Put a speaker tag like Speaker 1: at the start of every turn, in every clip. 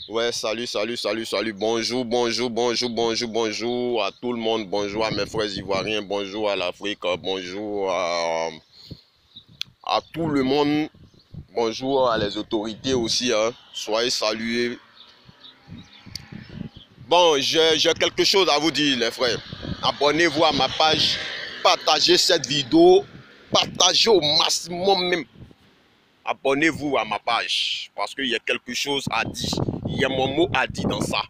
Speaker 1: Ouais, salut, bonjour à tout le monde, bonjour à mes frères ivoiriens, bonjour à l'Afrique, bonjour à tout le monde, bonjour à les autorités aussi, hein. Soyez salués. Bon, j'ai quelque chose à vous dire, les frères. Abonnez-vous à ma page, partagez cette vidéo, partagez au maximum même. Abonnez-vous à ma page, parce qu'il y a quelque chose à dire, il y a mon mot à dire dans ça.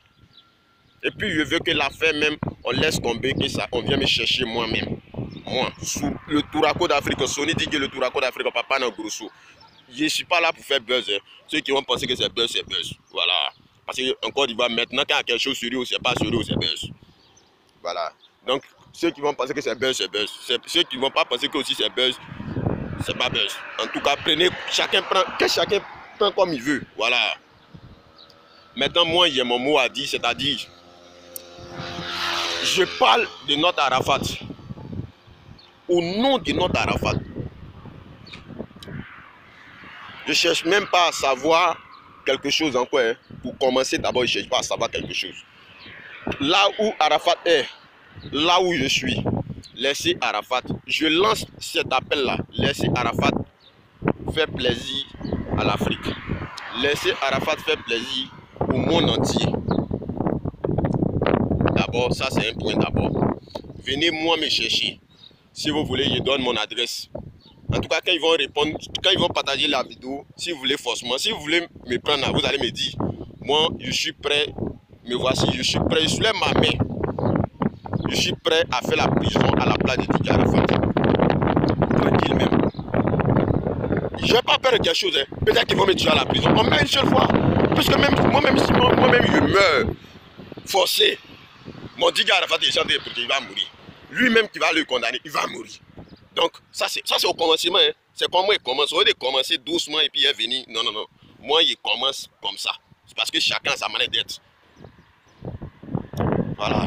Speaker 1: Et puis je veux que l'affaire même, on laisse tomber, que ça, on vient me chercher moi-même. Moi, sous le Tourako d'Afrique, Sony dit que le Tourako d'Afrique, papa n'a grosso. Je ne suis pas là pour faire buzz. Hein. Ceux qui vont penser que c'est buzz, c'est buzz. Voilà. Parce qu'encore il va maintenant, quand il y a quelque chose sur eux, c'est pas sur eux, c'est buzz. Voilà. Donc, ceux qui vont penser que c'est buzz, c'est buzz. Ceux qui ne vont pas penser que aussi c'est buzz, c'est pas buzz. En tout cas, prenez, chacun prend comme il veut. Voilà. Maintenant, moi, il y a mon mot à dire, c'est-à-dire, je parle de notre Arafat. Au nom de notre Arafat. Je ne cherche même pas à savoir quelque chose encore. Hein. Pour commencer, d'abord, je ne cherche pas à savoir quelque chose. Là où Arafat est, là où je suis, laissez Arafat. Je lance cet appel-là. Laissez Arafat faire plaisir à l'Afrique. Laissez Arafat faire plaisir au monde entier. D'abord, ça c'est un point d'abord. Venez moi me chercher. Si vous voulez, je donne mon adresse. En tout cas, quand ils vont répondre, quand ils vont partager la vidéo, si vous voulez forcément, si vous voulez me prendre, vous allez me dire, moi je suis prêt, me voici, je suis prêt, je soulève ma main. Je suis prêt à faire la prison à la place de Didier Arafat. Tranquille même. Je n'ai pas peur de quelque chose. Hein. Peut-être qu'ils vont me tuer à la prison. On met une seule fois. Puisque même moi-même, si moi-même je meurs forcé, mon Didier Arafat est gentil parce qu'il va mourir. Lui-même qui va le condamner, il va mourir. Donc, ça c'est au commencement. Hein. C'est comment il commence. Au lieu de commencer doucement et puis il est venu. Non. Moi, il commence comme ça. C'est parce que chacun a sa manière d'être. Voilà.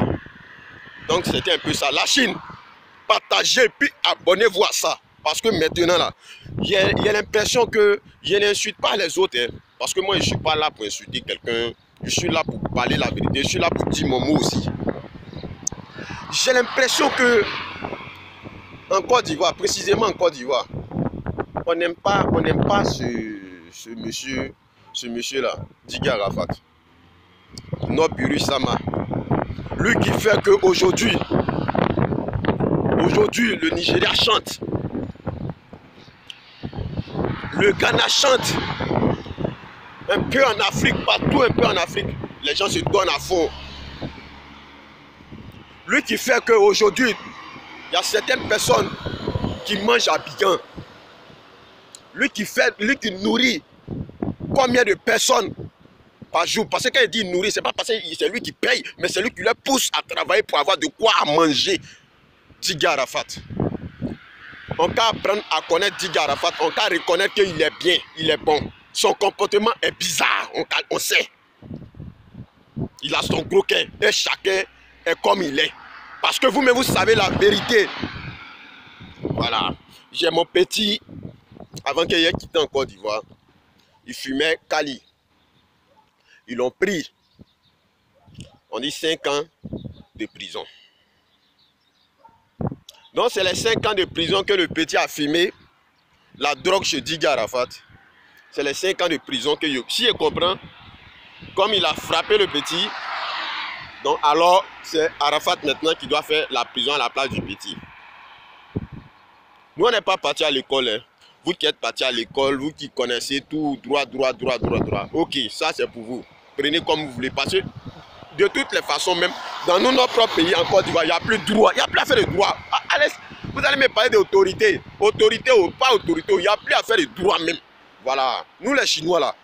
Speaker 1: Donc, c'était un peu ça. La Chine, partagez puis abonnez-vous à ça. Parce que maintenant, là, il y a l'impression que je n'insulte pas les autres. Hein. Parce que moi, je ne suis pas là pour insulter quelqu'un. Je suis là pour parler la vérité. Je suis là pour dire mon mot aussi. J'ai l'impression que en Côte d'Ivoire, précisément en Côte d'Ivoire, on n'aime pas ce monsieur-là, Didier Arafat. Noburu Sama. Lui qui fait qu'aujourd'hui, le Nigeria chante. Le Ghana chante. Un peu en Afrique, partout un peu en Afrique, les gens se donnent à fond. Lui qui fait qu'aujourd'hui, il y a certaines personnes qui mangent à Abidjan. Lui qui nourrit combien de personnes par jour. Parce que quand il dit nourrir, c'est pas parce que c'est lui qui paye, mais c'est lui qui les pousse à travailler pour avoir de quoi à manger. Didier Arafat. On peut apprendre à connaître Didier Arafat, on peut reconnaître qu'il est bien, il est bon. Son comportement est bizarre, on sait. Il a son gros cœur et chacun est comme il est. Parce que vous-même, vous savez la vérité. Voilà. J'ai mon petit, avant qu'il ait quitté en Côte d'Ivoire, il fumait Cali. Ils l'ont pris. On dit 5 ans de prison. Donc c'est les 5 ans de prison que le petit a fumé la drogue chez Didier Arafat. C'est les 5 ans de prison que si je comprends, comme il a frappé le petit, donc alors c'est Arafat maintenant qui doit faire la prison à la place du petit. Nous on n'est pas partis à l'école. Hein. Vous qui êtes partis à l'école, vous qui connaissez tout, droit. Ok, ça c'est pour vous. Prenez comme vous voulez. Parce que de toutes les façons, même dans notre propre pays, en Côte d'Ivoire, il n'y a plus de droit. Il n'y a plus à faire de droit. Allez, vous allez me parler d'autorité. Autorité ou pas autorité, il n'y a plus à faire de droit même. Voilà. Nous les Chinois là,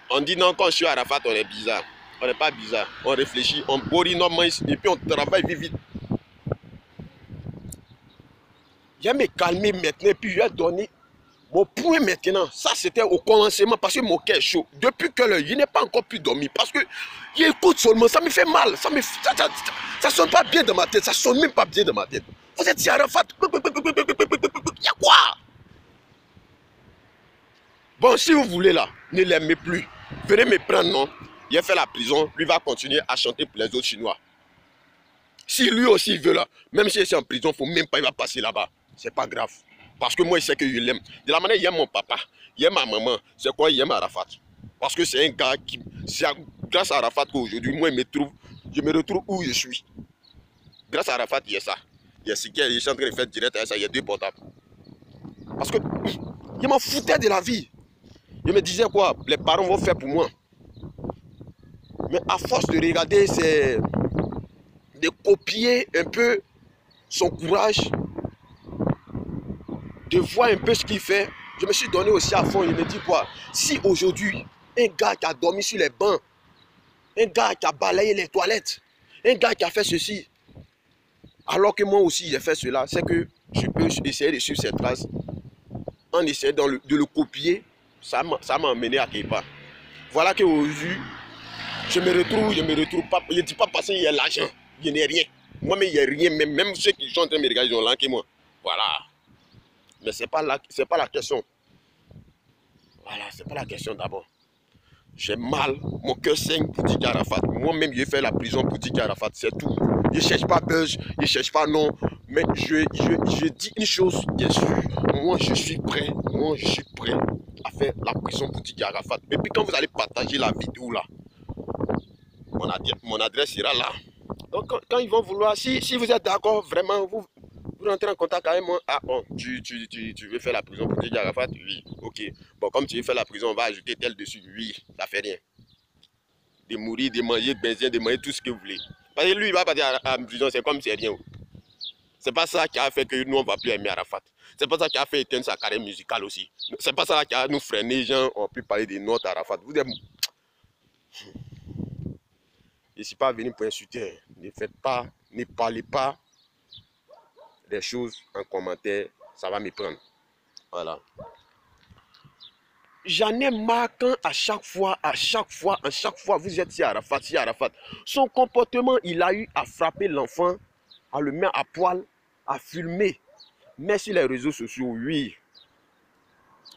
Speaker 1: on dit non, quand je suis à Arafat, on est bizarre. On n'est pas bizarre. On réfléchit, on bourrit nos mains et puis on travaille vite. Je vais me calmer maintenant et puis je vais donner mon point maintenant. Ça c'était au commencement parce que mon cœur est chaud. Depuis que je n'ai pas encore pu dormir parce que j'écoute seulement, ça me fait mal. Ça sonne pas bien dans ma tête, ça sonne même pas bien dans ma tête. Vous êtes Arafat. Il y a quoi? Bon, si vous voulez là, ne l'aimez plus. Venez me prendre, non? Il a fait la prison, lui va continuer à chanter pour les autres Chinois. Si lui aussi il veut là, même si il est en prison, il ne faut même pas, il va passer là-bas. C'est pas grave. Parce que moi, il sait que je l'aime. De la manière, il aime mon papa, il aime ma maman. C'est quoi? Il aime Arafat. Parce que c'est un gars qui, c'est grâce à Arafat qu'aujourd'hui, moi, je me retrouve où je suis. Grâce à Arafat, il y a ça. Il y a ce qu'il est en train de faire direct avec ça, il y a 2 portables. Parce que je m'en foutais de la vie. Je me disais quoi? Les parents vont faire pour moi. Mais à force de regarder, c'est de copier un peu son courage, de voir un peu ce qu'il fait. Je me suis donné aussi à fond. Je me dis quoi? Si aujourd'hui, un gars qui a dormi sur les bancs, un gars qui a balayé les toilettes, un gars qui a fait ceci, alors que moi aussi j'ai fait cela, c'est que je peux essayer de suivre ses traces en essayant de le copier. Ça m'a amené à quelque part. Voilà qu'aujourd'hui, je me retrouve pas. Je ne dis pas parce qu'il y a l'argent, je n'ai rien. Moi-même, il n'y a rien. Même ceux qui sont en train de me regarder, ils ont lanké moi. Voilà. Mais ce n'est pas la question. Voilà, ce n'est pas la question d'abord. J'ai mal, mon cœur saigne pour Didier Arafat. Moi-même, j'ai fait la prison pour Didier Arafat, c'est tout. Je ne cherche pas buzz, je ne cherche pas non. Mais je dis une chose bien sûr. Moi, je suis prêt à faire la prison pour Didier Arafat. Et puis quand vous allez partager la vidéo là, mon adresse sera là. Donc quand ils vont vouloir, si vous êtes d'accord, vraiment, vous rentrez en contact avec moi. Ah bon, tu veux faire la prison pour Didier Arafat? Oui, ok. Bon, comme tu veux faire la prison, on va ajouter tel dessus. Oui, ça fait rien. De mourir, de manger, de baiser, de manger tout ce que vous voulez. Parce que lui, il va partir à la prison, c'est comme c'est rien. C'est pas ça qui a fait que nous, on ne va plus aimer Arafat. C'est pas ça qui a fait éteindre sa carrière musicale aussi. C'est pas ça qui a nous freiné, les gens ont pu parler de notre Arafat. Vous êtes... Je ne suis pas venu pour insulter. Ne faites pas, ne parlez pas des choses en commentaire, ça va me prendre. Voilà. J'en ai marre quand à chaque fois, vous êtes si Arafat. Son comportement, il a eu à frapper l'enfant, à le mettre à poil, à filmer. Mais sur les réseaux sociaux, oui.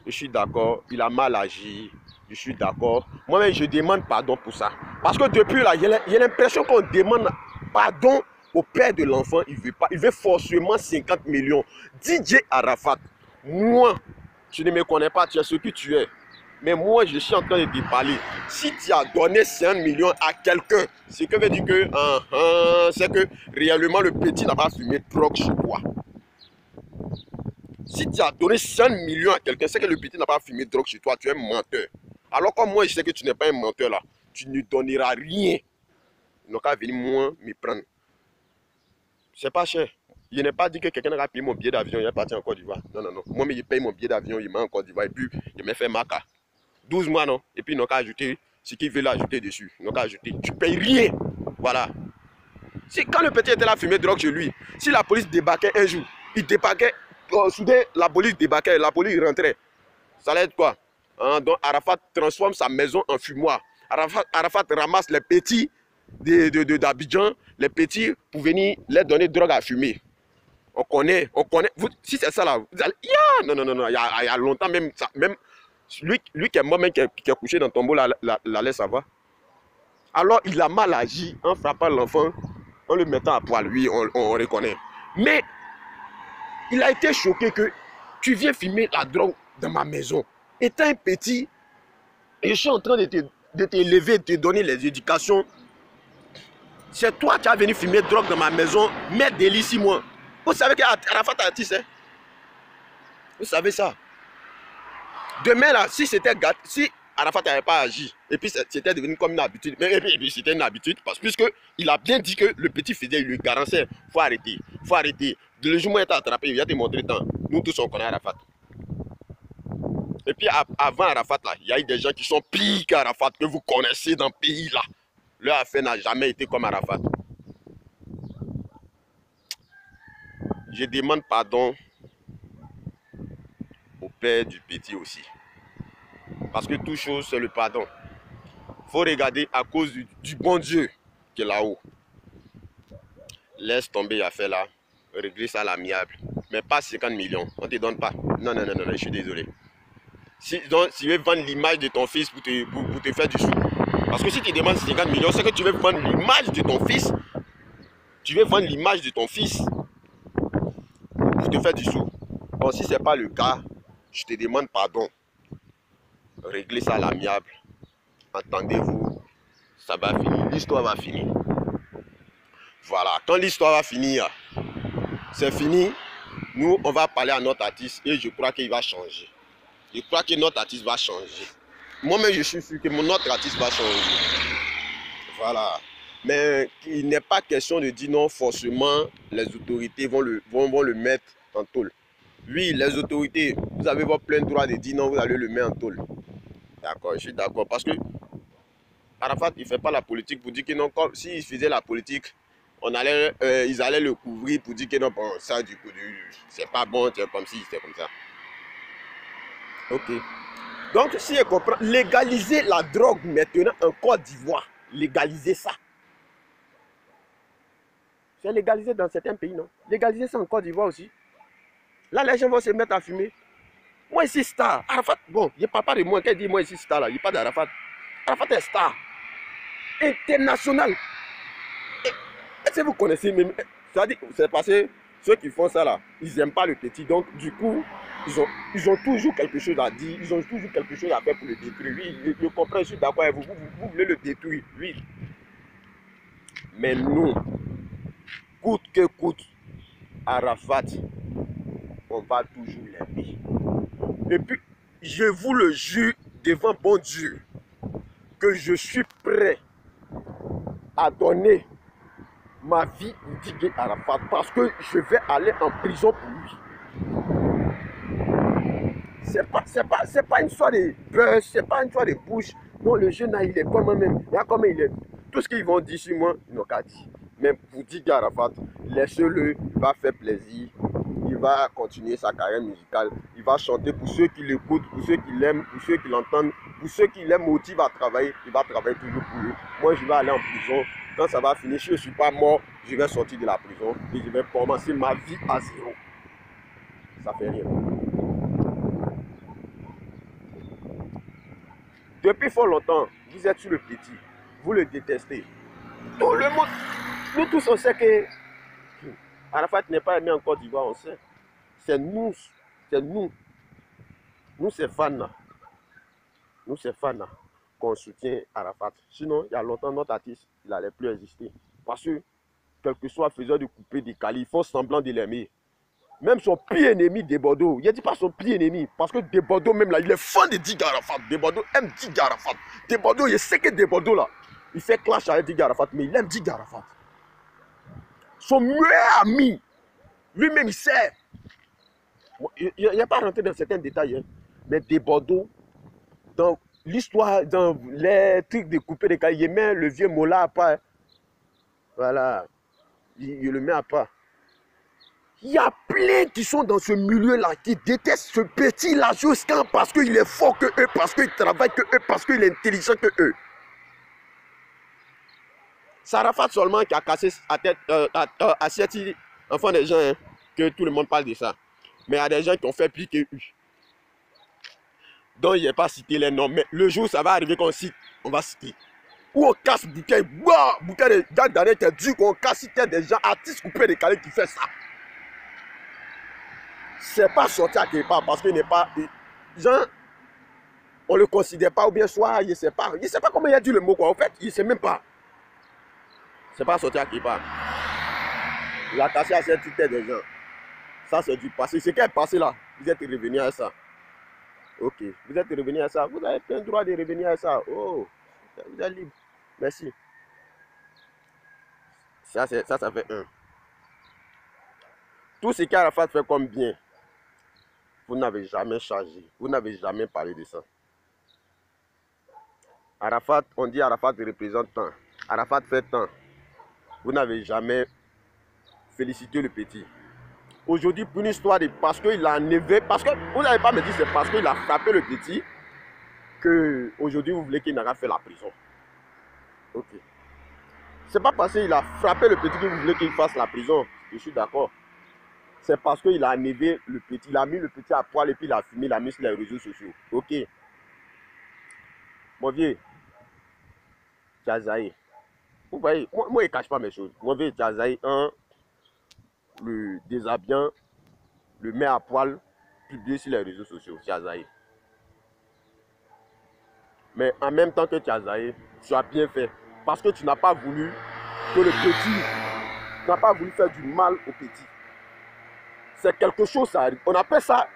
Speaker 1: Je suis d'accord, il a mal agi. Je suis d'accord. Moi-même, je demande pardon pour ça. Parce que depuis là, j'ai l'impression qu'on demande pardon au père de l'enfant. Il veut pas. Il veut forcément 50 millions. DJ Arafat, moi, tu ne me connais pas, tu es ce que tu es. Mais moi, je suis en train de te parler. Si tu as donné 5 millions à quelqu'un, ce que veut dire que, c'est que réellement le petit n'a pas fumé drogue chez toi. Si tu as donné 100 millions à quelqu'un, c'est que le petit n'a pas fumé drogue chez toi, tu es un menteur. Alors comme moi, je sais que tu n'es pas un menteur là, tu ne donneras rien. Ils n'ont qu'à venir moi me prendre. C'est pas cher. Je n'ai pas dit que quelqu'un a payé mon billet d'avion, il est parti en Côte d'Ivoire. Non, non, non. Moi, je paye mon billet d'avion, il m'a en Côte d'Ivoire et puis je m'ai fait maca. 12 mois, non. Et puis ils n'ont qu'à ajouter ce qu'ils veulent ajouter dessus. Ils n'ont qu'à ajouter. Tu payes rien. Voilà. Si quand le petit était là fumer drogue chez lui, si la police débarquait un jour, il débarquait, soudain la police débarquait, la police rentrait. Ça allait être quoi? Donc Arafat transforme sa maison en fumoir. Arafat ramasse les petits d'Abidjan, les petits pour venir les donner drogue à fumer. On connaît. Vous, si c'est ça là, vous allez, non, il y a longtemps même, ça, même lui qui est mort, même qui est couché dans le tombeau, la laisse savoir. Alors il a mal agi en frappant l'enfant, en le mettant à poil. Oui, on reconnaît. Mais il a été choqué que tu viens filmer la drogue dans ma maison. Étant un petit, et je suis en train de t'élever, de te donner les éducations. C'est toi qui as venu filmer drogue dans ma maison, mettre des lits ici, moi. Vous savez qu'Arafat est artiste, hein? Vous savez ça. Demain, là, si Arafat n'avait pas agi, et puis c'était devenu comme une habitude, mais et puis c'était une habitude, parce qu'il a bien dit que le petit faisait, il lui garançait, faut arrêter. Le jour où il est attrapé, il va te montrer le temps. Nous tous, on connaît Arafat. Et puis avant Arafat, là, il y a eu des gens qui sont pires qu'Arafat, que vous connaissez dans le pays, là. Leur affaire n'a jamais été comme Arafat. Je demande pardon au père du petit aussi. Parce que toute chose, c'est le pardon. Il faut regarder à cause du bon Dieu qui est là-haut. Laisse tomber l'affaire là. Régler ça à l'amiable. Mais pas 50 millions. On ne te donne pas. Non, je suis désolé. Si, donc, tu veux vendre l'image de ton fils pour te faire du sou. Parce que si tu demandes 50 millions, c'est que tu veux vendre l'image de ton fils. Tu veux vendre l'image de ton fils pour te faire du sou. Bon, si ce n'est pas le cas, je te demande pardon. Réglez ça à l'amiable. Entendez-vous, ça va finir. L'histoire va finir. Voilà, quand l'histoire va finir, c'est fini. Nous, on va parler à notre artiste et je crois qu'il va changer. Je crois que notre artiste va changer. Moi-même, je suis sûr que notre artiste va changer. Voilà. Mais il n'est pas question de dire non, forcément, les autorités vont le mettre en tôle. Oui, les autorités, vous avez votre plein droit de dire non, vous allez le mettre en tôle. D'accord, je suis d'accord. Parce que Arafat, il ne fait pas la politique pour dire que non, comme s'il faisait la politique, ils allaient le couvrir pour dire que non, bon, ça, du coup, c'est pas bon, c'est comme si, c'est comme ça. Ok. Donc, si je comprends, légaliser la drogue maintenant en Côte d'Ivoire, légaliser ça. C'est légalisé dans certains pays, non? Légaliser ça en Côte d'Ivoire aussi. Là, les gens vont se mettre à fumer. Moi, ici, star. Arafat, bon, je ne parle pas de moi. Qu'elle dit moi ici, star, là. Il n'y a pas d'Arafat. Arafat est star. International. Est-ce que vous connaissez même? C'est passé, ceux qui font ça, là, ils n'aiment pas le petit. Donc, du coup, ils ont toujours quelque chose à dire. Ils ont toujours quelque chose à faire pour le détruire. Oui, je comprends, je suis d'accord avec vous. Vous voulez le détruire, oui. Mais nous, coûte que coûte, Arafat, on va toujours l'aimer. Et puis, je vous le jure devant bon Dieu que je suis prêt à donner ma vie pour Didier Arafat parce que je vais aller en prison pour lui. C'est pas une histoire de buzz, c'est pas une histoire de bouche. Non, le jeune là, il est comme même. Il y a comme il est. Tout ce qu'ils vont dire sur moi, ils n'ont qu'à dire. Mais pour Didier Arafat, laissez-le, il va faire plaisir. Il va continuer sa carrière musicale. Il va chanter pour ceux qui l'écoutent, pour ceux qui l'aiment, pour ceux qui l'entendent, pour ceux qui l'aiment motivent à travailler. Il va travailler toujours pour eux. Moi, je vais aller en prison. Quand ça va finir, si je ne suis pas mort, je vais sortir de la prison et je vais commencer ma vie à zéro. Ça fait rien. Depuis fort longtemps, vous êtes sur le petit. Vous le détestez. Tout le monde, nous tous, on sait que Arafat n'est pas aimé en Côte d'Ivoire, on sait. C'est nous, nous ces fans-là, qu'on soutient Arafat. Sinon, il y a longtemps, notre artiste, il n'allait plus exister. Parce que, quel que soit faiseur de couper, décalé, ils font semblant de l'aimer. Même son pire ennemi, Desbordeaux, il ne dit pas son pire ennemi. Parce que Desbordeaux, même là, il est fan de Didier Arafat. Desbordeaux aime Didier Arafat. Desbordeaux, il sait que Desbordeaux, là, il fait clash avec Didier Arafat, mais il aime Didier Arafat. Son meilleur ami, lui-même, il sait. Il n'y a pas rentré dans certains détails, hein. Mais Desbordeaux, dans l'histoire, dans les trucs de couper des cailles, il met le vieux Mola à part. Voilà. Il le met à part. Il y a plein qui sont dans ce milieu-là, qui détestent ce petit-là jusqu'à parce qu'il est fort que eux, parce qu'il travaille que eux, parce qu'il est intelligent que eux. C'est Arafat seulement qui a cassé la tête à cet enfant des gens, hein, que tout le monde parle de ça. Mais il y a des gens qui ont fait plus que eux. Donc, il n'y a pas cité les noms. Mais le jour où ça va arriver qu'on cite, on va citer. Ou on casse bouquet, bouquet de Jacques Daniel qui est dur, qu'on casse citer des gens, artistes coupés décalés qui font ça. C'est pas sorti à quelque part parce qu'il n'est pas. Genre, on ne le considère pas, ou bien soit, il ne sait pas. Il ne sait pas comment il a dit le mot, quoi. En fait, il ne sait même pas. C'est pas sorti à quelque part. Il a cassé à cette tête des gens. Ça, c'est du passé. Ce qui est passé là, vous êtes revenu à ça. Ok, vous êtes revenu à ça. Vous avez plein de droit de revenir à ça. Oh, vous êtes libre. Merci. Ça fait un. Tout ce qu'Arafat fait comme bien, vous n'avez jamais changé. Vous n'avez jamais parlé de ça. Arafat, on dit Arafat représente tant. Arafat fait tant. Vous n'avez jamais félicité le petit. Aujourd'hui, pour une histoire de parce qu'il a enlevé, parce que vous n'allez pas me dire c'est parce qu'il a frappé le petit que aujourd'hui vous voulez qu'il n'aura fait la prison. Ok. C'est pas parce qu'il a frappé le petit que vous voulez qu'il fasse la prison. Je suis d'accord. c'est parce qu'il a enlevé le petit, il a mis le petit à poil et puis il a fumé, il a mis sur les réseaux sociaux. Ok. Mon vieux, Tchazaï. Vous voyez, moi il ne cache pas mes choses. Mon vieux Tchazaï, le déshabillant, le met à poil, publié sur les réseaux sociaux, Tchazaï. Mais en même temps que Tchazaï, tu as bien fait. Parce que tu n'as pas voulu que le petit, tu n'as pas voulu faire du mal au petit. C'est quelque chose, ça arrive. On appelle ça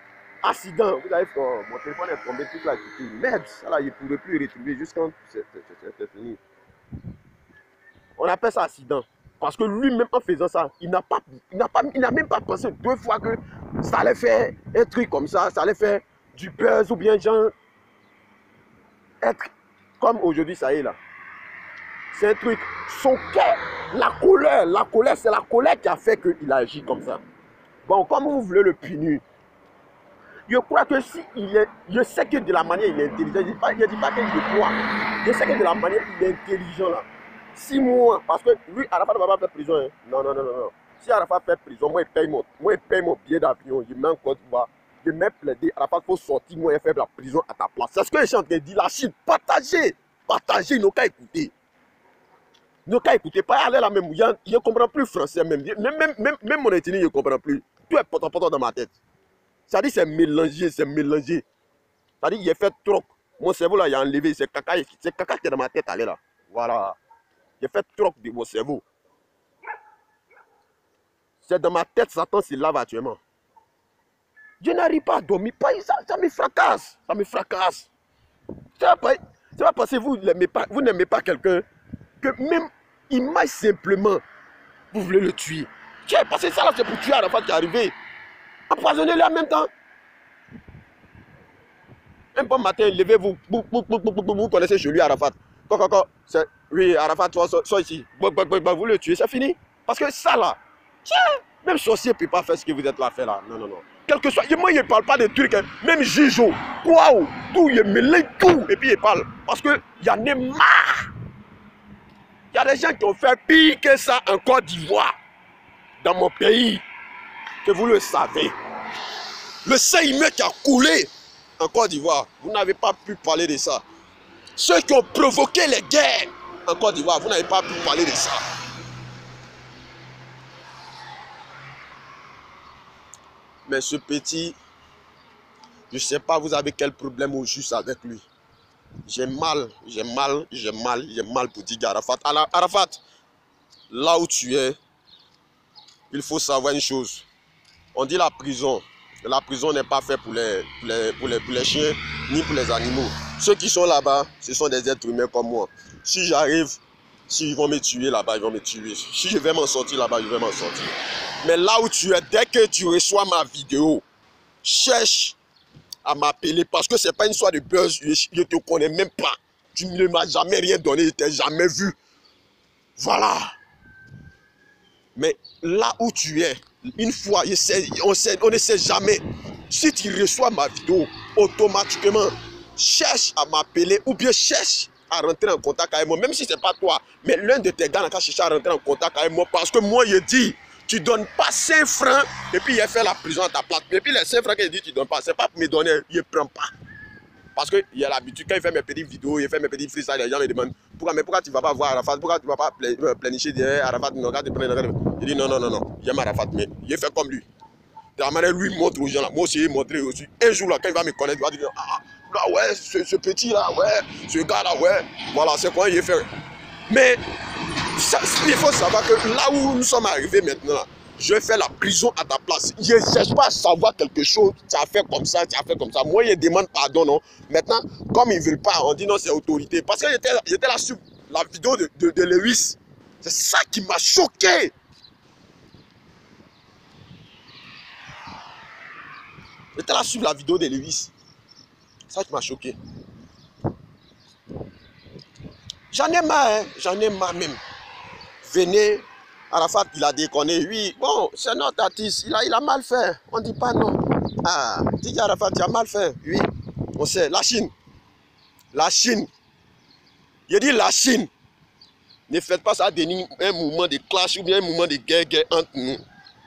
Speaker 1: accident. Vous avez fait, oh, mon téléphone est tombé, toute la journée. Merde, ça là, il ne pourrait plus le retrouver jusqu'à c'est fini. On appelle ça accident. Parce que lui-même, en faisant ça, il n'a même pas pensé 2 fois que ça allait faire un truc comme ça allait faire du buzz ou bien genre être comme aujourd'hui, ça y est là. C'est un truc. Son cœur, la colère, c'est la colère qui a fait qu'il agit comme ça. Bon, comme vous voulez le punir, je crois que si il est, je sais que de la manière il est intelligent, je ne dis pas qu'il le croit, je sais que de la manière il est intelligent là. 6 mois, parce que lui, Arafat ne va pas faire prison. Hein. Non. Si Arafat fait prison, moi je paye mon billet d'avion, je mets en Côte d'Ivoire, je mets plaidé, Arafat faut sortir, moi je fais la prison à ta place. C'est ce que je suis en train de dire, la Chine, partagez, ils n'ont qu'à écouter. Ils n'ont qu'à écouter, pas aller là même, je ne comprends plus français même, même mon ethnie, je ne comprends plus. Tout est potent dans ma tête. Ça dit c'est mélangé. Ça dit il a fait trop. Mon cerveau là, il a enlevé, c'est caca qui est dans ma tête, allez là. Voilà. J'ai fait trop de mon cerveau. C'est dans ma tête, Satan se lave actuellement. Je n'arrive pas à dormir. Ça me fracasse. Ça me fracasse. C'est pas parce que vous n'aimez pas quelqu'un que même image simplement, vous voulez le tuer. Tiens, parce que ça là, c'est pour tuer Arafat qui est arrivé. Empoisonnez-le en même temps. Un bon matin, levez-vous. Vous connaissez chez lui Arafat. Oui, Arafat, sois ici. Vous le tuez, c'est fini. Parce que ça là, tiens, même sorcier ne peut pas faire ce que vous êtes là à faire là. Non. Quel que soit, moi, il ne parle pas de trucs. Hein. Même Jijo, waouh, tout, il mêle tout. Et puis il parle. Parce qu'il y en a marre. Il y a des gens qui ont fait pire que ça en Côte d'Ivoire. Dans mon pays. Que vous le savez. Le sang humain qui a coulé en Côte d'Ivoire. Vous n'avez pas pu parler de ça. Ceux qui ont provoqué les guerres en Côte d'Ivoire, vous n'avez pas pu parler de ça. Mais ce petit, je ne sais pas, vous avez quel problème au juste avec lui. J'ai mal pour dire Arafat. Arafat, là où tu es, il faut savoir une chose. On dit la prison. La prison n'est pas faite pour les chiens ni pour les animaux. Ceux qui sont là-bas, ce sont des êtres humains comme moi. Si j'arrive, s'ils vont me tuer là-bas, ils vont me tuer. Si je vais m'en sortir là-bas, je vais m'en sortir. Mais là où tu es, dès que tu reçois ma vidéo, cherche à m'appeler parce que ce n'est pas une histoire de buzz, je ne te connais même pas. Tu ne m'as jamais rien donné, je ne t'ai jamais vu. Voilà. Mais là où tu es, une fois, on ne sait jamais. Si tu reçois ma vidéo, automatiquement, cherche à m'appeler ou bien cherche à rentrer en contact avec moi. Même si ce n'est pas toi, mais l'un de tes gars n'a qu'à chercher à rentrer en contact avec moi. Parce que moi, je dis, tu ne donnes pas 5 francs et puis il a fait la prison à ta place. Et puis les 5 francs qu'il dit, tu ne donnes pas. Ce n'est pas pour me donner, il ne prend pas. Parce qu'il a l'habitude, quand il fait mes petites vidéos, il fait mes petits freestyles, les gens me demandent pourquoi tu ne vas pas voir Arafat, pourquoi tu ne vas pas planifier derrière Arafat, il dit non, j'aime Arafat, mais il fait comme lui. De la manière, lui montre aux gens, là. Moi aussi, il montre aussi. Un jour, là, quand il va me connaître, il va dire là, ouais, ce petit là, ouais, ce gars là, ouais, voilà, c'est quoi il fait. Mais ça, il faut savoir que là où nous sommes arrivés maintenant, là, je vais faire la prison à ta place. Je ne cherche pas à savoir quelque chose. Tu as fait comme ça, tu as fait comme ça. Moi, je demande pardon, non. Maintenant, comme ils ne veulent pas, on dit non, c'est autorité. Parce que j'étais là sur la vidéo de Lewis. C'est ça qui m'a choqué. J'étais là sur la vidéo de Lewis. C'est ça qui m'a choqué. J'en ai marre, hein. J'en ai marre même. Venez. Arafat, il a déconné. Oui, bon, c'est notre artiste. Il a mal fait. On ne dit pas non. Ah, dis Arafat, tu as mal fait. Oui, on sait. La Chine. La Chine. Je dis la Chine. Ne faites pas ça un mouvement de clash ou bien un mouvement de guerre entre nous.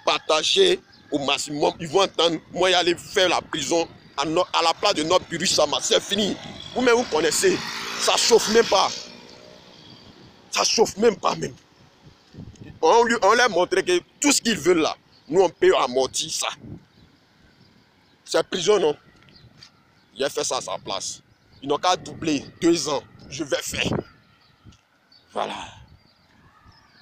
Speaker 1: Partagez au maximum, ils vont entendre, moi, y aller faire la prison à la place de notre Purus Sama. C'est fini. Vous-même, vous connaissez. Ça chauffe même pas. Ça chauffe même pas, même. On leur a montré que tout ce qu'ils veulent là, nous, on peut amortir ça. C'est prison, non? J'ai fait ça à sa place. Ils n'ont qu'à doubler 2 ans. Je vais faire. Voilà.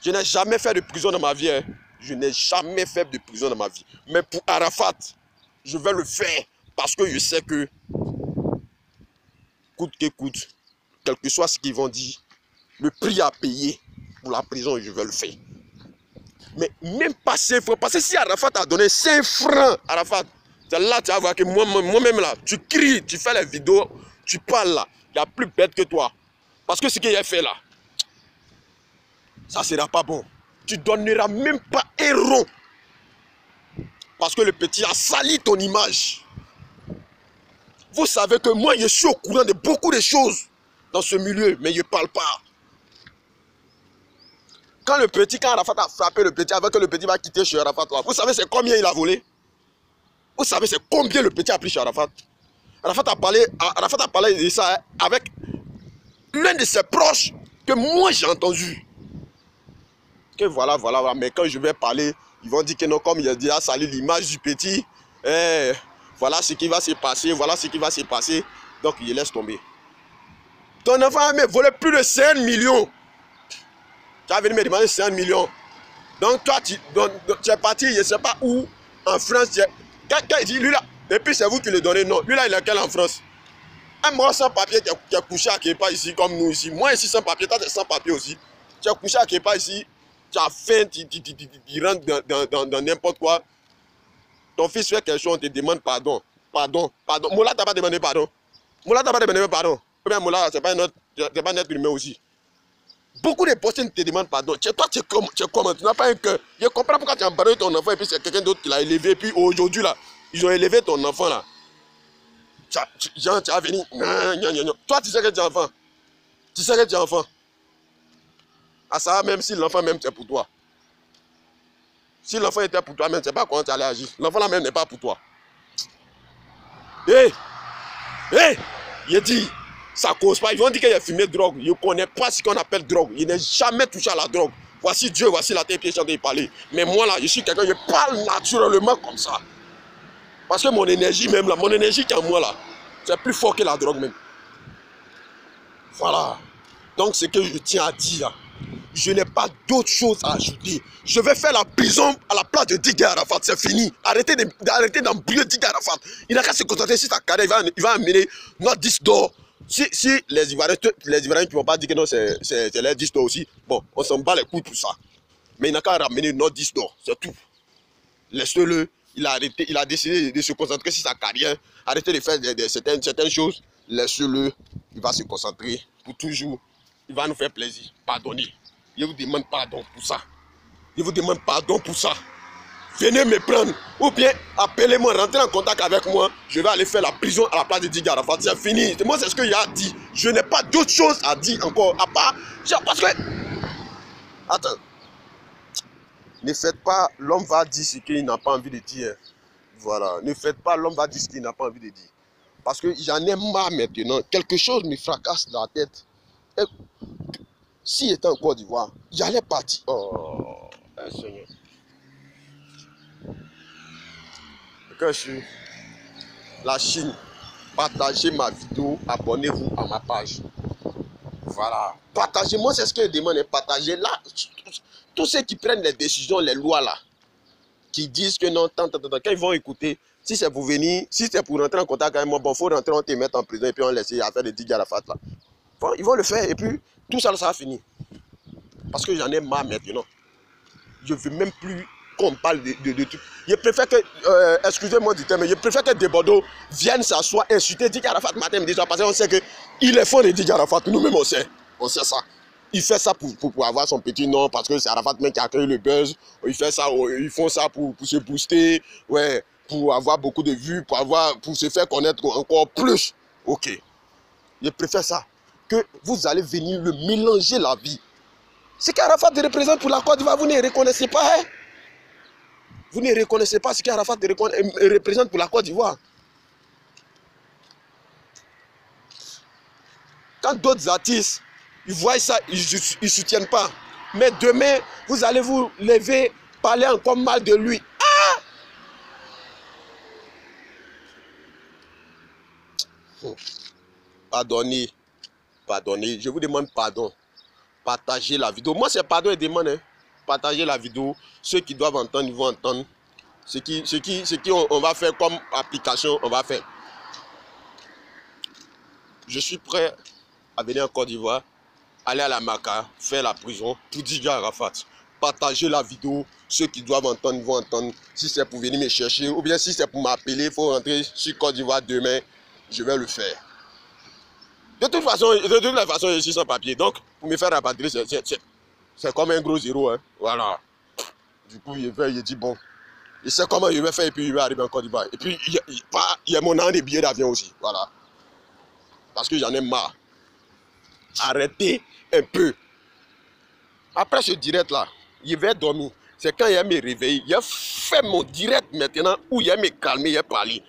Speaker 1: Je n'ai jamais fait de prison dans ma vie. Hein. Je n'ai jamais fait de prison dans ma vie. Mais pour Arafat, je vais le faire. Parce que je sais que, coûte que coûte, quel que soit ce qu'ils vont dire, le prix à payer pour la prison, je vais le faire. Mais même pas 5 francs. Parce que si Arafat a donné 5 francs, Arafat, là, tu vas voir que moi-même là, tu cries, tu fais les vidéos, tu parles là. Il n'y a plus bête que toi. Parce que ce qu'il a fait là, ça ne sera pas bon. Tu ne donneras même pas un rond. Parce que le petit a sali ton image. Vous savez que moi, je suis au courant de beaucoup de choses dans ce milieu, mais je ne parle pas. Quand Arafat a frappé le petit, avant que le petit va quitter chez Arafat, vous savez c'est combien il a volé? Vous savez c'est combien le petit a pris chez Arafat? Arafat a parlé de ça avec l'un de ses proches que moi j'ai entendu. Que voilà, mais quand je vais parler, ils vont dire que non, comme il a déjà sali l'image du petit, voilà ce qui va se passer, voilà ce qui va se passer. Donc il laisse tomber. Ton enfant a volé plus de 5 millions. Tu as venu me demander 5 millions. Donc toi, tu es parti, je ne sais pas où, en France. Quand il dit, lui là, et puis c'est vous qui le donnez, non. Lui là, il est quel en France? Un mort sans papier qui a couché à Képa ici, comme nous ici. Moi ici sans papier, toi tu es sans papier aussi. Tu as couché à Képa ici, tu as faim, tu rentres dans n'importe quoi. Ton fils fait quelque chose, on te demande pardon. Pardon. Moula t'a pas demandé pardon. Moula t'a pas demandé pardon. Bien Moula, c'est pas notre humain aussi. Beaucoup de personnes te demandent pardon. Toi, tu es comment? Tu n'as pas un cœur. Je comprends pourquoi tu as embarrassé ton enfant et puis c'est quelqu'un d'autre qui l'a élevé. Et puis aujourd'hui, là, ils ont élevé ton enfant là. Tu as venu. Toi, tu sais que tu es enfant. Tu sais que tu es enfant. À ça, même si l'enfant même c'est pour toi. Si l'enfant était pour toi, même, tu ne sais pas comment tu allais agir. L'enfant là même n'est pas pour toi. Il dit, ça cause pas. Ils vont dire qu'il a fumé de drogue. Je ne connais pas ce qu'on appelle drogue. Il n'est jamais touché à la drogue. Voici Dieu, voici la terre, puis j'ai parler. Mais moi là, je suis quelqu'un, je parle naturellement comme ça. Parce que mon énergie même là, mon énergie qui est en moi là, c'est plus fort que la drogue même. Voilà. Donc ce que je tiens à dire là, je n'ai pas d'autre chose à ajouter. Je vais faire la prison à la place de Didier Arafat. C'est fini. Arrêtez d'embrouiller Didier Arafat. Il n'a qu'à se concentrer sur sa carrière. Il va amener notre disque d'or. Si les Ivoiriens ne vont pas dire que non, c'est les disques d'or aussi. Bon, on s'en bat les couilles pour ça. Mais il n'a qu'à ramener notre disque d'or. C'est tout. Laissez-le. Il a décidé de se concentrer sur sa carrière. Arrêtez de faire certaines choses. Laissez-le. Il va se concentrer pour toujours. Il va nous faire plaisir. Pardonnez. Je vous demande pardon pour ça. Je vous demande pardon pour ça. Venez me prendre. Ou bien appelez-moi, rentrez en contact avec moi. Je vais aller faire la prison à la place de Didier Arafat. C'est fini. Moi, c'est ce qu'il a dit. Je n'ai pas d'autre chose à dire encore. À part. Parce que. Attends. Ne faites pas. L'homme va dire ce qu'il n'a pas envie de dire. Voilà. Ne faites pas. L'homme va dire ce qu'il n'a pas envie de dire. Parce que j'en ai marre maintenant. Quelque chose me fracasse la tête. Et s'il était en Côte d'Ivoire, j'allais partir. Oh, Seigneur. Que je suis la Chine, partagez ma vidéo, abonnez-vous à ma page. Voilà. Partagez, moi c'est ce que je demande, partagez là. Tous ceux qui prennent les décisions, les lois là, qui disent que non, quand ils vont écouter, si c'est pour venir, si c'est pour rentrer en contact avec moi, bon, il faut rentrer, on te mettre en prison et puis on laisse affaire de Didier Arafat là. Bon, ils vont le faire et puis tout ça, ça va finir. Parce que j'en ai marre maintenant. Je ne veux même plus qu'on parle de tout. Je préfère que, excusez-moi du terme, mais je préfère que Desbordeaux vienne s'asseoir, insulter Didier Arafat matin, me dire ça, parce qu'on sait qu'il est fort de Didier Arafat. Nous-mêmes, on sait ça. Il fait ça pour avoir son petit nom, parce que c'est Arafat même qui a créé le buzz. Il fait ça, ils font ça pour se booster, ouais, pour avoir beaucoup de vues, pour se faire connaître encore plus. Ok. Je préfère ça, que vous allez venir le mélanger la vie. Ce qu'Arafat représente pour la Côte d'Ivoire, vous ne reconnaissez pas, hein? Vous ne reconnaissez pas ce qu'Arafat représente pour la Côte d'Ivoire. Quand d'autres artistes, ils voient ça, ils ne soutiennent pas. Mais demain, vous allez vous lever, parler encore mal de lui. Pardonnez, pardonnez, je vous demande pardon. Partagez la vidéo. Moi, c'est pardon et demande. Hein. Partagez la vidéo. Ceux qui doivent entendre, ils vont entendre. Ce qui on va faire comme application, on va faire. Je suis prêt à venir en Côte d'Ivoire, aller à la Maca, faire la prison pour Didier Arafat. Partagez la vidéo. Ceux qui doivent entendre, ils vont entendre. Si c'est pour venir me chercher, ou bien si c'est pour m'appeler, il faut rentrer sur Côte d'Ivoire demain, je vais le faire. De toute façon, je suis sans papier. Donc, pour me faire rapatrier, c'est comme un gros zéro. Hein. Voilà. Du coup, il dit bon, je sais comment je vais faire et puis il va arriver en Côte d'Ivoire. Et puis, il y a mon an de billets d'avion aussi. Voilà. Parce que j'en ai marre. Arrêtez un peu. Après ce direct-là, il va dormir. C'est quand il va me réveiller. Il a fait mon direct maintenant où il va me calmer, il va parler.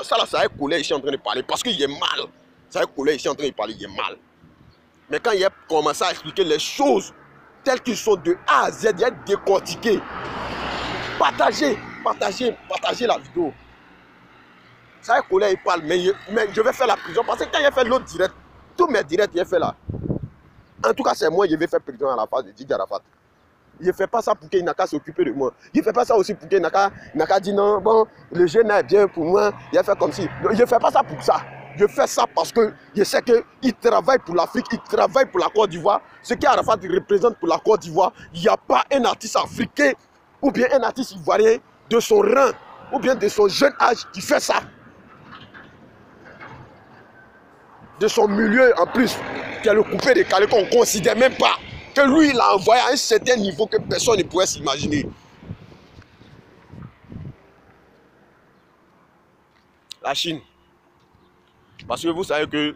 Speaker 1: Ça là, ça a collé ici en train de parler parce qu'il est mal. Ça a collé ici en train de parler, il est mal. Mais quand il a commencé à expliquer les choses telles qu'elles sont de A à Z, il a décortiqué. Partagez la vidéo. Ça a collé, il parle, mais je vais faire la prison parce que quand il a fait l'autre direct, tous mes directs, il a fait là. En tout cas, c'est moi qui vais faire prison à la face de Didier Arafat. Il ne fait pas ça pour qu'il n'a qu'à s'occuper de moi. Il ne fait pas ça aussi pour qu'il n'a qu'à dire non, bon, le jeune est bien pour moi, il a fait comme si. Il ne fait pas ça pour ça. Je fais ça parce que je sais qu'il travaille pour l'Afrique, il travaille pour la Côte d'Ivoire. Ce qu'Arafat représente pour la Côte d'Ivoire, il n'y a pas un artiste africain ou bien un artiste ivoirien de son rang ou bien de son jeune âge qui fait ça. De son milieu en plus, qui est le coupé de Calais qu'on ne considère même pas. Que lui, il a envoyé à un certain niveau que personne ne pourrait s'imaginer. La Chine. Parce que vous savez que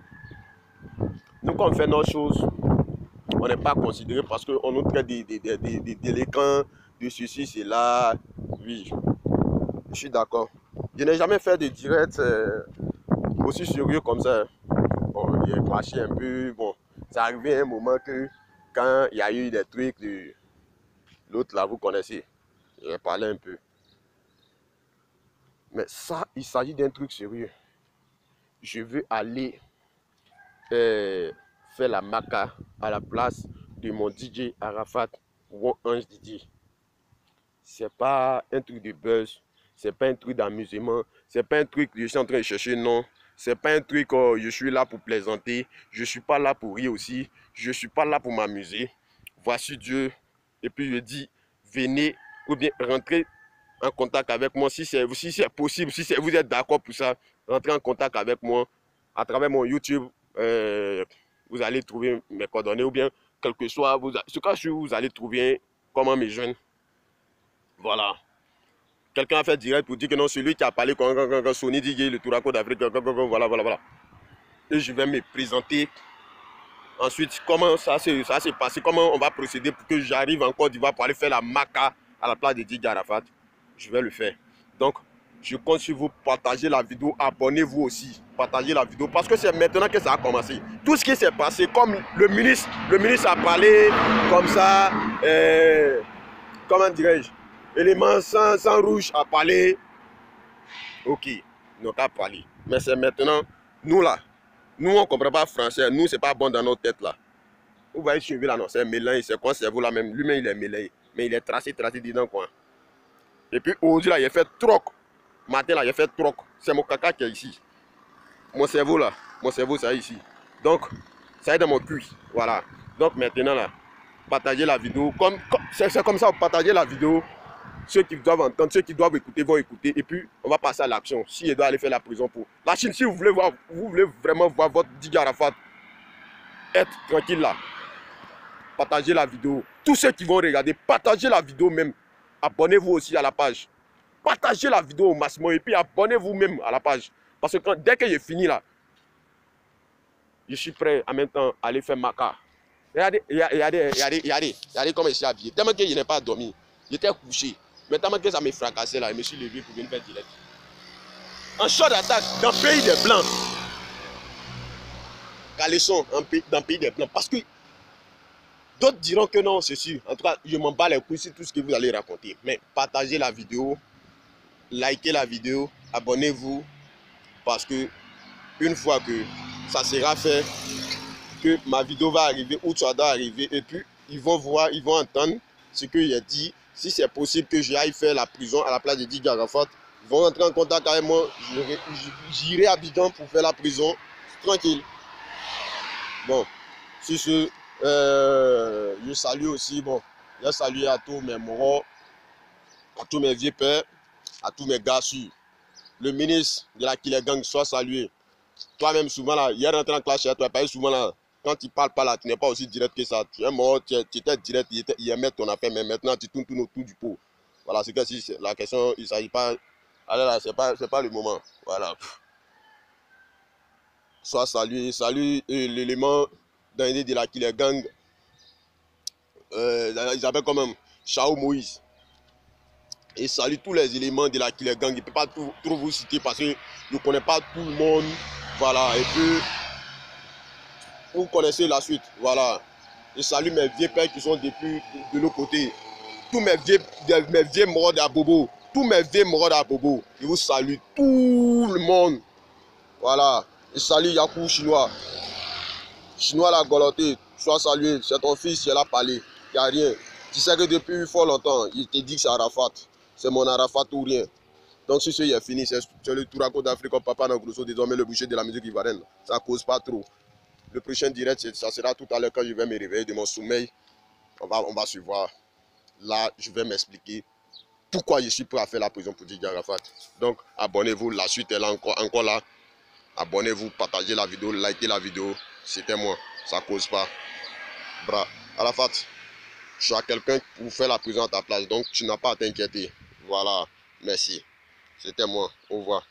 Speaker 1: nous, quand on fait nos choses, on n'est pas considéré parce qu'on nous traite des délinquants, de ceci, cela. Oui, je suis d'accord. Je n'ai jamais fait de direct aussi sérieux comme ça. Bon, il est marché un peu. Bon, c'est arrivé à un moment que quand il y a eu des trucs de l'autre là, vous connaissez. J'ai parlé un peu. Mais ça, il s'agit d'un truc sérieux. Je veux aller faire la Maca à la place de mon DJ Arafat ou Ange Didier. C'est pas un truc de buzz, c'est pas un truc d'amusement, c'est pas un truc que je suis en train de chercher, non. C'est pas un truc je suis là pour plaisanter, je suis pas là pour rire aussi, je suis pas là pour m'amuser. Voici Dieu. Et puis je dis, venez ou bien rentrez en contact avec moi si c'est possible, si vous êtes d'accord pour ça, rentrez en contact avec moi à travers mon YouTube. Vous allez trouver mes coordonnées ou bien quel que soit, ce cas vous allez trouver comment me joindre. Voilà. Quelqu'un a fait direct pour dire que non, celui qui a parlé quand Sony dit le Touraco d'Afrique, voilà. Et je vais me présenter. Ensuite, comment ça s'est passé, comment on va procéder pour que j'arrive en Côte d'Ivoire pour aller faire la Maca à la place de Didier Arafat. Je vais le faire. Donc, je compte sur vous, partagez la vidéo, abonnez-vous aussi, partagez la vidéo parce que c'est maintenant que ça a commencé. Tout ce qui s'est passé, comme le ministre a parlé comme ça, comment dirais-je, élément sans rouge a parlé, ok, nous pas parlé. Mais c'est maintenant, nous là, nous on ne comprend pas français, nous c'est pas bon dans nos têtes là. Vous voyez suivi là, non, c'est mélange, c'est quoi, c'est vous là même, lui-même il est mélangé, mais il est tracé dedans quoi. Et puis aujourd'hui là, il a fait troc. Matin là, il a fait troc. C'est mon caca qui est ici. Mon cerveau là, ça est ici. Donc, ça est dans mon cul. Voilà. Donc maintenant là, partagez la vidéo. C'est comme ça, partagez la vidéo. Ceux qui doivent entendre, ceux qui doivent écouter vont écouter. Et puis, on va passer à l'action. Si il doit aller faire la prison pour la Chine, si vous voulez vraiment voir votre Didier Arafat être tranquille là, partagez la vidéo. Tous ceux qui vont regarder, partagez la vidéo même. Abonnez-vous aussi à la page. Partagez la vidéo au maximum et puis abonnez-vous même à la page. Parce que dès que j'ai fini là, je suis prêt en même temps à aller faire Maca. Regardez comment il s'est habillé. Tellement qu'il n'est pas dormi. Il était couché. Maintenant que ça me fracassait là, je me suis levé pour venir faire direct. En short d'attaque, dans le pays des Blancs. Caleçon, dans le pays des Blancs. Parce que d'autres diront que non, c'est sûr. En tout cas, je m'en bats les couilles sur tout ce que vous allez raconter. Mais partagez la vidéo, likez la vidéo, abonnez-vous. Parce que une fois que ça sera fait, que ma vidéo va arriver, ou ça doit arriver, et puis ils vont voir, ils vont entendre ce que j'ai dit. Si c'est possible que j'aille faire la prison à la place de Didier Arafat, ils vont rentrer en contact avec moi. J'irai à Abidjan pour faire la prison, tranquille. Bon, sur ce, je salue aussi, bon, je salue à tous mes morons, à tous mes vieux pères, à tous mes gars sûrs. Le ministre de la Killer Gang soit salué. Toi-même, souvent là, hier rentré en classe chez toi, pas souvent là, quand tu parles pas là, tu n'es pas aussi direct que ça. Tu es mort, tu étais direct, il aimait ton affaire, mais maintenant tu tournes autour du pot. Voilà, c'est que si la question, il ne s'agit pas. Alors là, c'est pas le moment. Voilà. Sois salué, salue l'élément d'un de la Killer Gang. Ils appellent quand même Chao Moïse. Et salue tous les éléments de la Killer Gang. Il ne peut pas trop vous citer parce que je ne connais pas tout le monde. Voilà, et puis vous connaissez la suite. Voilà. Je salue mes vieux pères qui sont depuis de l'autre côté. Tous mes vieux morts d'Abobo. Tous mes vieux morts d'Abobo. Je vous salue tout le monde. Voilà. Je salue Yakou Chinois. Chinois la Goloté. Sois salué. C'est ton fils, il a parlé. Il n'y a rien. Tu sais que depuis fort longtemps, il te dit que c'est Arafat. C'est mon Arafat ou rien. Donc si ce est fini, c'est le Touraco d'Afrique comme Papa Nangrosso, désormais le boucher de la musique ivoirienne. Ça cause pas trop. Le prochain direct, ça sera tout à l'heure quand je vais me réveiller de mon sommeil. On va se voir. Là, je vais m'expliquer pourquoi je suis prêt à faire la prison pour Didier Arafat. Donc, abonnez-vous. La suite est là encore là. Abonnez-vous, partagez la vidéo, likez la vidéo. C'était moi. Ça cause pas. Bra. Arafat, je suis à quelqu'un pour faire la prison à ta place. Donc, tu n'as pas à t'inquiéter. Voilà. Merci. C'était moi. Au revoir.